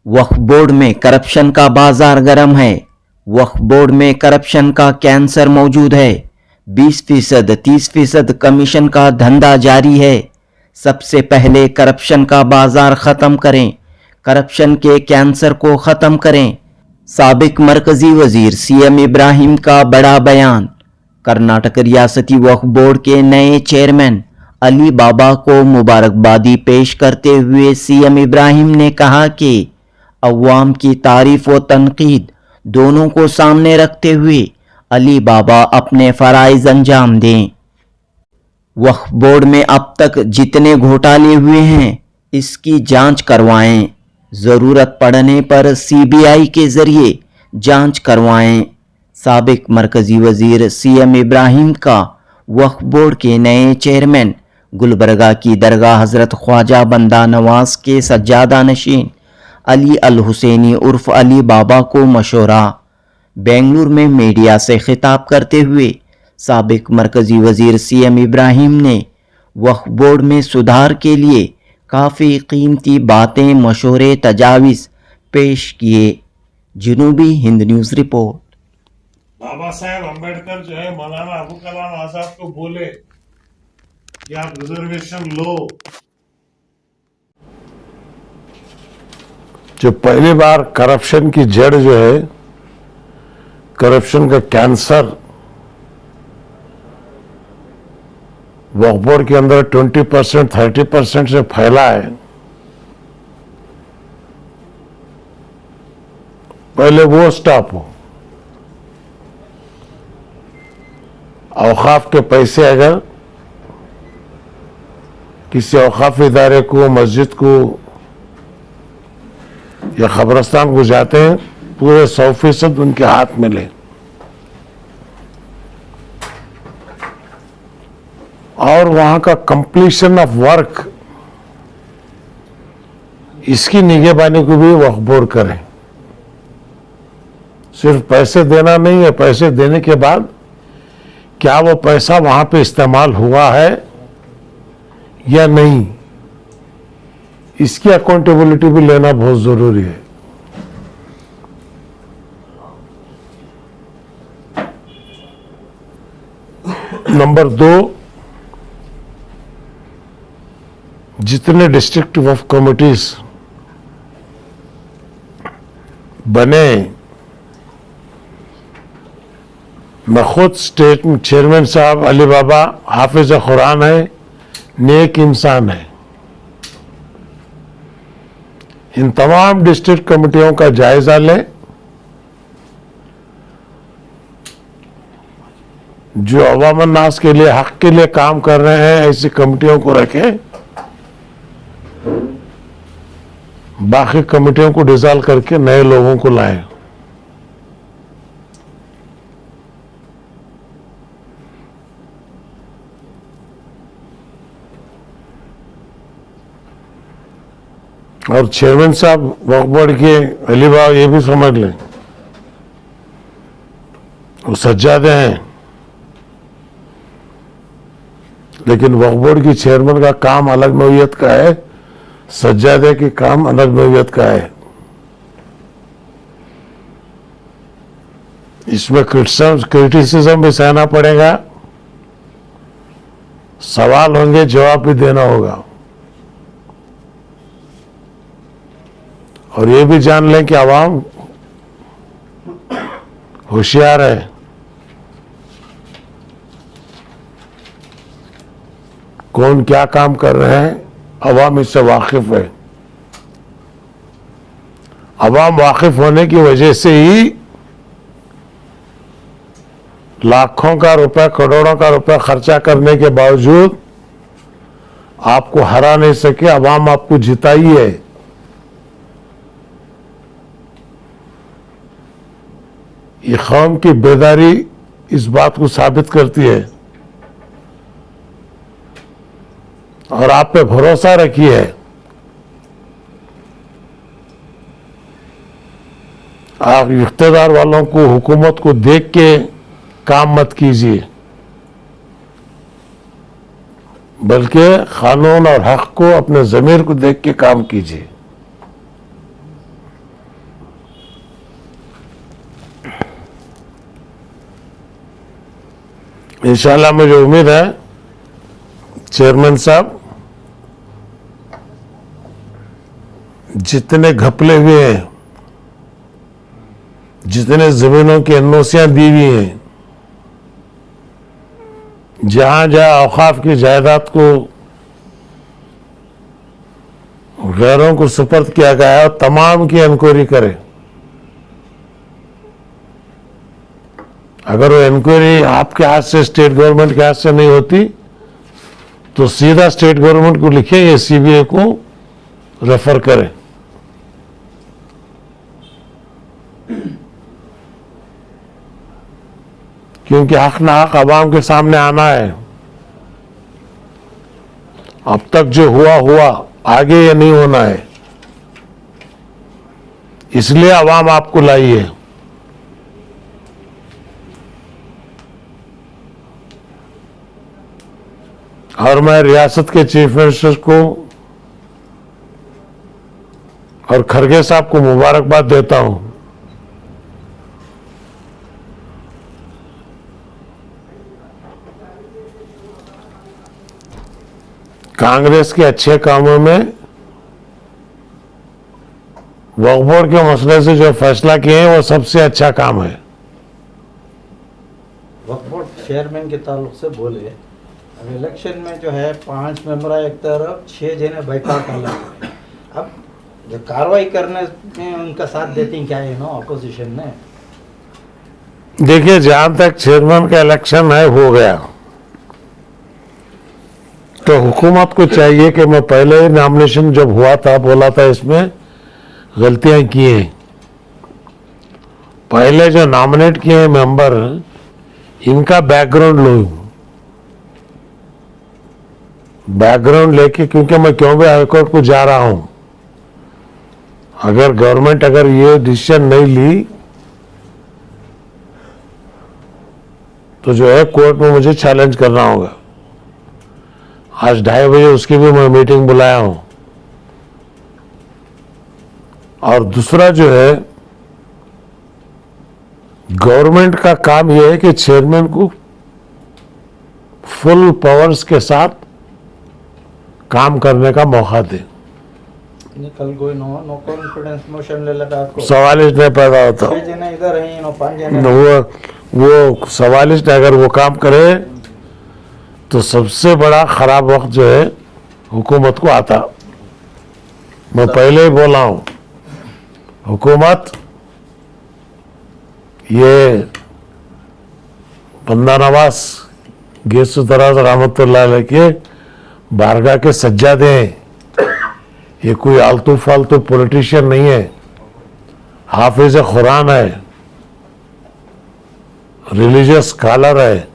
वक्फ board में corruption का बाजार गर्म है। वक्फ बोर्ड में करप्शन का कैंसर मौजूद है। 20%, 30% कमीशन का धंधा जारी है। सबसे पहले करप्शन का बाजार खत्म करें। करप्शन के कैंसर को खत्म करें। साबिक मरकजी वजीर सीएम इब्राहिम का बड़ा बयान। कर्नाटक रियासती वक्फ बोर्ड के नए चेयरमैन अली बाबा को मुबारकबादी पेश करते हुए सीएम इब्राहिम ने कहा कि अवाम की तारीफ व तनकीद दोनों को सामने रखते हुए अली बाबा अपने फराइज अंजाम दें। वक्फ बोर्ड में अब तक जितने घोटाले हुए हैं इसकी जांच करवाएं। ज़रूरत पड़ने पर सीबीआई के जरिए जांच करवाएं। साबिक मरकजी वजीर सीएम इब्राहिम का वक्फ बोर्ड के नए चेयरमैन गुलबर्गा की दरगाह हजरत ख्वाजा बंदा नवाज के सज्जादा नशीन अली अल हुसैनी उर्फ अली बाबा को मशवरा। बेंगलुरु में मीडिया से खिताब करते हुए साबिक मरकजी वजीर सीएम इब्राहिम ने वक्फ बोर्ड में सुधार के लिए काफ़ी कीमती बातें, मशवरे, तजावीज़ पेश किए। जनूबी हिंद न्यूज़ रिपोर्ट। बाबा साहेब अम्बेडकर जो है मौलाना अबू कलाम आजाद को बोले कि आप रिजर्वेशन लो। जो पहली बार करप्शन की जड़ जो है, करप्शन का कैंसर वक्फ बोर्ड के अंदर 20%, 30% से फैला है। पहले वो स्टॉप हो। औकाफ के पैसे अगर किसी औकाफ इदारे को, मस्जिद को या खबरस्तान को जाते हैं, पूरे 100% उनके हाथ में ले और वहां का कंप्लीशन ऑफ वर्क, इसकी निगरानी को भी वक्फ बोर्ड करें। सिर्फ पैसे देना नहीं है, पैसे देने के बाद क्या वो पैसा वहां पे इस्तेमाल हुआ है या नहीं, इसकी अकाउंटेबिलिटी भी लेना बहुत जरूरी है। नंबर 2, जितने डिस्ट्रिक्ट वक्फ कमिटीज बने, मैं खुद स्टेट चेयरमैन साहब अली बाबा हाफिज कुरान है, नेक इंसान है। इन तमाम डिस्ट्रिक्ट कमेटियों का जायजा लें, जो अवाम अन्नास के लिए, हक के लिए काम कर रहे हैं, ऐसी कमेटियों को रखें। बाकी कमेटियों को डिसॉल्व करके नए लोगों को लाएं। और चेयरमैन साहब वक्फ बोर्ड के अली बाबा ये भी समझ लें, वो सज्जादे हैं, लेकिन वक्फ बोर्ड की चेयरमैन का काम अलग नौइयत का है, सज्जादे के काम अलग नौइयत का है। इसमें क्रिटिसिज्म भी सहना पड़ेगा, सवाल होंगे, जवाब भी देना होगा। और ये भी जान लें कि आवाम होशियार है, कौन क्या काम कर रहे हैं, अवाम इससे वाकिफ है। अवाम वाकिफ होने की वजह से ही लाखों का रुपया, करोड़ों का रुपया खर्चा करने के बावजूद आपको हरा नहीं सके, अवाम आपको जिताई है। ये कौम की बेदारी इस बात को साबित करती है। और आप पे भरोसा रखिए। आप इख्तियार वालों को, हुकूमत को देख के काम मत कीजिए, बल्कि कानून और हक को, अपने ज़मीर को देख के काम कीजिए। इंशाल्लाह मुझे उम्मीद है चेयरमैन साहब जितने घपले हुए हैं, जितने जमीनों की एनओसियां दी हुई हैं, जहां जहां औकाफ की जायदाद को गैरों को सुपर्द किया गया है, तमाम की इंक्वायरी करें। अगर वो इंक्वायरी आपके हाथ से, स्टेट गवर्नमेंट के हाथ से नहीं होती तो सीधा स्टेट गवर्नमेंट को लिखे या सीबीआई को रेफर करें। क्योंकि हक ना हक आवाम के सामने आना है। अब तक जो हुआ आगे ये नहीं होना है, इसलिए आवाम आपको लाई है। और मैं रियासत के चीफ मिनिस्टर को और खरगे साहब को मुबारकबाद देता हूं। कांग्रेस के अच्छे कामों में वक्फ बोर्ड के मसले से जो फैसला किए हैं वो सबसे अच्छा काम है। वक्फ बोर्ड चेयरमैन के ताल्लुक से बोले, अब इलेक्शन में जो है 5 मेंबर एक तरफ, 6 जने बैठक अलग। अब जो कार्रवाई करने में उनका साथ देती हैं क्या है ना अपोजिशन ने? देखिए, जहां तक चेयरमैन का इलेक्शन है हो गया, तो हुकूमत को चाहिए कि मैं पहले ही नॉमिनेशन जब हुआ था बोला था इसमें गलतियां की हैं। पहले जो नॉमिनेट किए हैं मेंबर, इनका बैकग्राउंड लो, बैकग्राउंड लेके, क्योंकि मैं क्यों भी हाईकोर्ट को जा रहा हूं। अगर गवर्नमेंट अगर ये डिसीजन नहीं ली तो जो है कोर्ट में मुझे चैलेंज करना होगा। आज 2:30 बजे उसकी भी मैं मीटिंग बुलाया हूं। और दूसरा जो है, गवर्नमेंट का काम यह है कि चेयरमैन को फुल पावर्स के साथ काम करने का मौका दे। कल कोई नो कॉन्फिडेंस मोशन ले लगा आपको, सवालिश नहीं पैदा होता। 6 जने इधर हैं, 5 जने वो सवालिश अगर वो काम करे तो सबसे बड़ा खराब वक्त जो है हुकूमत को आता। मैं पहले ही बोला हूं, हुकूमत ये बंदा नवाज गेसु दराज रहमतुल्लाह अलैह के बारगाह के सज्जादे हैं। ये कोई आलतू फालतू पॉलिटिशियन नहीं है, हाफिज कुरान है, रिलीजियस स्कॉलर है,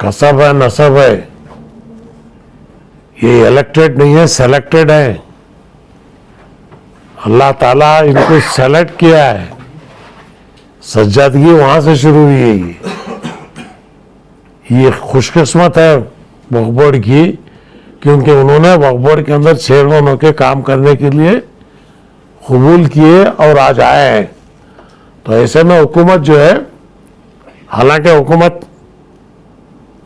कसब है, नसब है। ये इलेक्टेड नहीं है, सेलेक्टेड है। अल्लाह ताला इनको सेलेक्ट किया है। सज्जादगी वहां से शुरू हुई है। ये खुशकिस्मत है वक्फ बोर्ड की, क्योंकि उन्होंने वक्फ बोर्ड के अंदर चेयरमैन होकर काम करने के लिए कबूल किए और आज आए हैं। तो ऐसे में हुकूमत जो है, हालांकि हुकूमत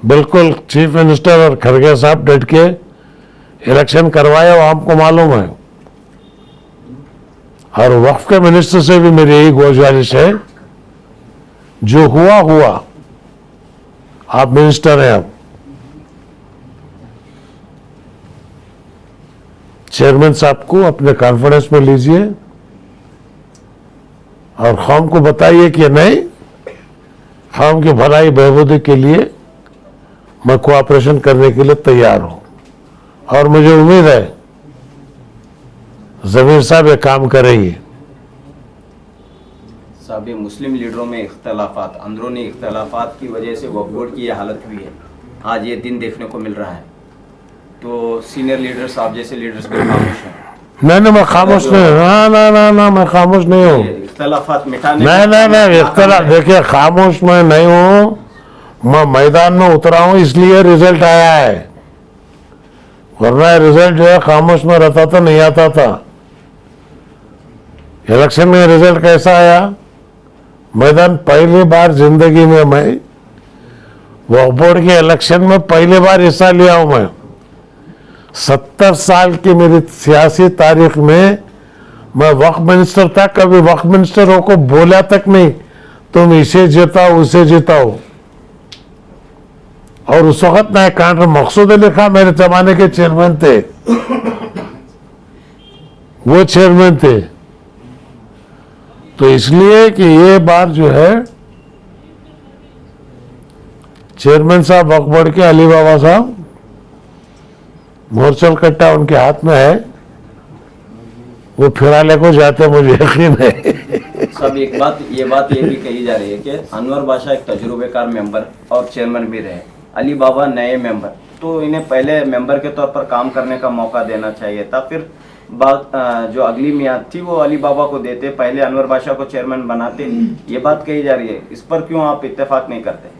बिल्कुल चीफ मिनिस्टर और खरगे साहब डट के इलेक्शन करवाए, वो हमको मालूम है। और वक्फ के मिनिस्टर से भी मेरी यही गुजारिश है, जो हुआ आप मिनिस्टर हैं, अब चेयरमैन साहब को अपने कॉन्फिडेंस में लीजिए और कौम को बताइए कि नहीं, कौम की भलाई बहबूदी के लिए मैं कोऑपरेशन करने के लिए तैयार हूं। और मुझे उम्मीद है जमीर साहब ये काम करेंगे। साहब, ये मुस्लिम लीडरों में इख्तलाफात, अंदरूनी इख्तलाफात की वजह से वक्फ बोर्ड की ये हालत हुई है। आज ये दिन देखने को मिल रहा है। तो सीनियर लीडर्स, आप जैसे लीडर्स भी खामोश हैं। नहीं, मैं खामोश नहीं हूँ। ना, मैं खामोश नहीं हूँ। इख्तलाफात मिटाने नहीं, इख्तलाफ देखिए, खामोश मैं नहीं हूँ। मैं मैदान में उतरा हूँ, इसलिए रिजल्ट आया है। वरना रिजल्ट जो है खामोश में रहता तो नहीं आता था। इलेक्शन में रिजल्ट कैसा आया? मैदान, पहली बार जिंदगी में मैं वक्फ बोर्ड के इलेक्शन में पहली बार हिस्सा लिया हूं मैं। 70 साल की मेरी सियासी तारीख में मैं वक्फ मिनिस्टर था, कभी वक्फ मिनिस्टरों को बोला तक नहीं तुम इसे जिताओ उसे जिताओ। और उस वक्त नायक कांड्र मकसूद अली खान मेरे जमाने के चेयरमैन थे, वो चेयरमैन थे। तो इसलिए कि ये बार जो है चेयरमैन साहब वक्फ बोर्ड के अली बाबा साहब, मोरचल कट्टा उनके हाथ में है, वो फिराले को जाते मुझे यकीन है। सब एक बात ये भी कही जा रही है कि अनवर बादशाह एक तजुर्बेकार मेंबर और चेयरमैन भी रहे, अली बाबा नए मेंबर, तो इन्हें पहले मेंबर के तौर पर काम करने का मौका देना चाहिए था। फिर बात जो अगली मियाद थी वो अली बाबा को देते, पहले अनवर बादशाह को चेयरमैन बनाते। ये बात कही जा रही है, इस पर क्यों आप इत्तेफाक नहीं करते?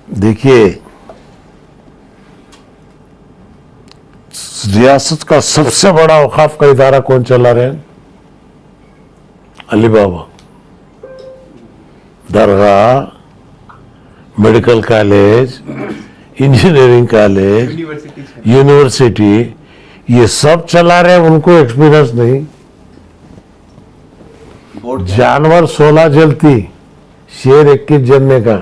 देखिए, रियासत का सबसे बड़ा औकाफ का इदारा कौन चला रहे हैं? अली बाबा। दरगाह, medical college, engineering college, university, ये सब चला रहे हैं, उनको एक्सपीरियंस नहीं। जानवर 16 जलती, शेर 21 जलने का।